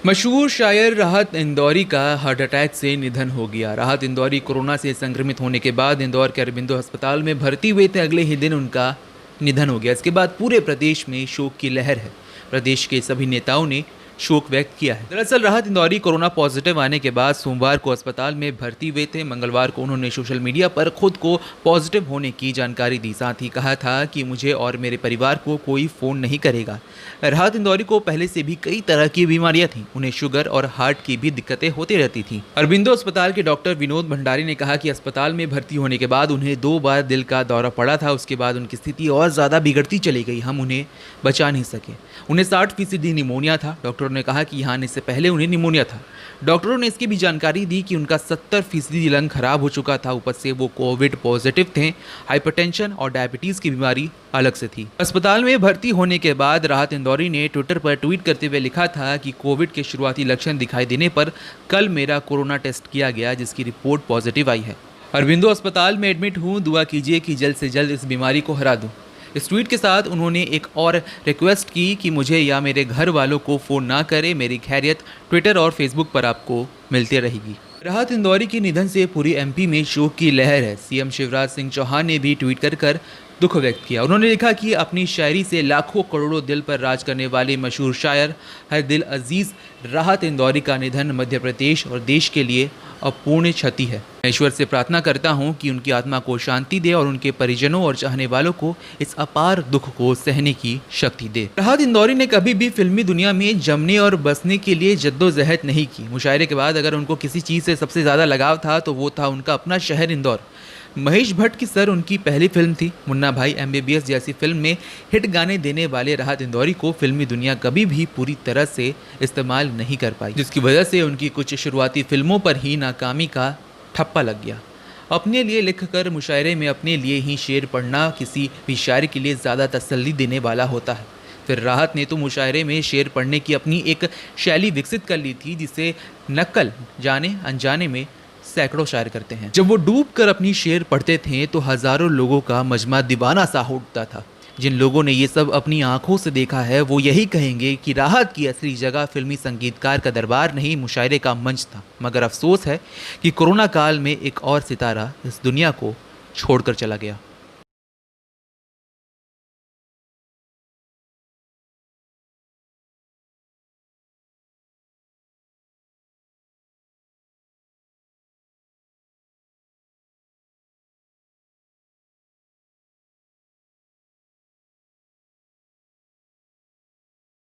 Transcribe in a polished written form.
मशहूर शायर राहत इंदौरी का हार्ट अटैक से निधन हो गया। राहत इंदौरी कोरोना से संक्रमित होने के बाद इंदौर के अरबिंदो अस्पताल में भर्ती हुए थे। अगले ही दिन उनका निधन हो गया। इसके बाद पूरे प्रदेश में शोक की लहर है। प्रदेश के सभी नेताओं ने शोक व्यक्त किया है। दरअसल राहत इंदौरी कोरोना पॉजिटिव आने के बाद सोमवार को अस्पताल में भर्ती हुए थे। मंगलवार को उन्होंने सोशल मीडिया पर खुद को पॉजिटिव होने की जानकारी दी। साथ ही कहा था कि मुझे और मेरे परिवार को कोई फ़ोन नहीं करेगा। राहत इंदौरी को पहले से भी कई तरह की बीमारियां थीं। उन्हें शुगर और हार्ट की भी दिक्कतें होती रहती थीं। अरबिंदो अस्पताल के डॉक्टर विनोद भंडारी ने कहा कि अस्पताल में भर्ती होने के बाद उन्हें 2 बार दिल का दौरा पड़ा था। उसके बाद उनकी स्थिति और ज़्यादा बिगड़ती चली गई। हम उन्हें बचा नहीं सके। उन्हें 60% निमोनिया था। डॉक्टरों ने कहा कि यहाँ आने से पहले उन्हें निमोनिया था। डॉक्टरों ने इसकी भी जानकारी दी कि उनका 70% लंग खराब हो चुका था। ऊपर से वो कोविड पॉजिटिव थे। हाइपरटेंशन और डायबिटीज़ की बीमारी अलग से थी। अस्पताल में भर्ती होने के बाद राहत इंदौरी ने ट्विटर पर ट्वीट करते हुए लिखा था कि कोविड के शुरुआती लक्षण दिखाई देने पर कल मेरा कोरोना टेस्ट किया गया, जिसकी रिपोर्ट पॉजिटिव आई है। अरबिंदो अस्पताल में एडमिट हूँ। दुआ कीजिए कि जल्द से जल्द इस बीमारी को हरा दूँ। इस ट्वीट के साथ उन्होंने एक और रिक्वेस्ट की कि मुझे या मेरे घर वालों को फ़ोन ना करें। मेरी खैरियत ट्विटर और फेसबुक पर आपको मिलती रहेगी। राहत इंदौरी के निधन से पूरी एमपी में शोक की लहर है। सीएम शिवराज सिंह चौहान ने भी ट्वीट कर दुख व्यक्त किया। उन्होंने लिखा कि अपनी शायरी से लाखों करोड़ों दिल पर राज करने वाले मशहूर शायर हर दिल अजीज़ राहत इंदौरी का निधन मध्य प्रदेश और देश के लिए अपूर्णीय क्षति है। मैं ईश्वर से प्रार्थना करता हूं कि उनकी आत्मा को शांति दे और उनके परिजनों और चाहने वालों को इस अपार दुख को सहने की शक्ति दे। राहत इंदौरी ने कभी भी फिल्मी दुनिया में जमने और बसने के लिए जद्दोजहद नहीं की। मुशायरे के बाद अगर उनको किसी चीज़ से सबसे ज़्यादा लगाव था तो वो था उनका अपना शहर इंदौर। महेश भट्ट की सर उनकी पहली फिल्म थी। मुन्ना भाई MBBS जैसी फिल्म में हिट गाने देने वाले राहत इंदौरी को फिल्मी दुनिया कभी भी पूरी तरह से इस्तेमाल नहीं कर पाई, जिसकी वजह से उनकी कुछ शुरुआती फिल्मों पर ही नाकामी का ठप्पा लग गया। अपने लिए लिखकर मुशायरे में अपने लिए ही शेर पढ़ना किसी भी शायर के लिए ज़्यादा तसल्ली देने वाला होता है। फिर राहत ने तो मुशायरे में शेर पढ़ने की अपनी एक शैली विकसित कर ली थी, जिसे नकल जाने अनजाने में सैकड़ों शायर करते हैं। जब वो डूब कर अपनी शेर पढ़ते थे तो हजारों लोगों का मजमा दीवाना सा हो उठता था। जिन लोगों ने ये सब अपनी आंखों से देखा है वो यही कहेंगे कि राहत की असली जगह फिल्मी संगीतकार का दरबार नहीं, मुशायरे का मंच था। मगर अफसोस है कि कोरोना काल में एक और सितारा इस दुनिया को छोड़कर चला गया।